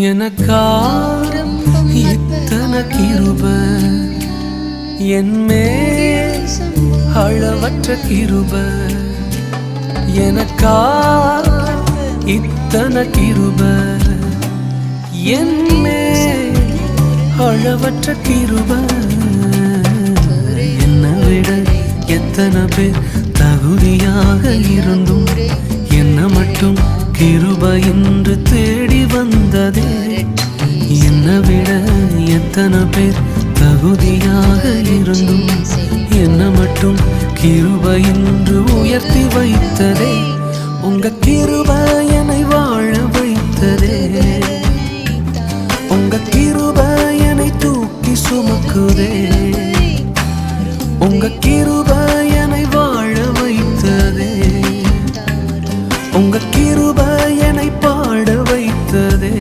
எனக்கா இத்தனை கிருப என்மேல் அளவற்ற கிருப எனக்கா இத்தனை கிருப என்மேல் அளவற்ற கிருப என்னை விட எத்தனை பேர் தகுதியாக இருந்தும் என்ன மட்டும் கிருப என்று தேடி வந்ததே என்னை விட எத்தனை பேர் தகுதியாக இருந்தும் என்ன மட்டும் கிருப என்று உயர்த்தி வைத்ததே உங்க கிருப என்னை வாழ வைத்ததே உங்க கிருப என்னை தூக்கி சுமக்குதே உங்க கிருப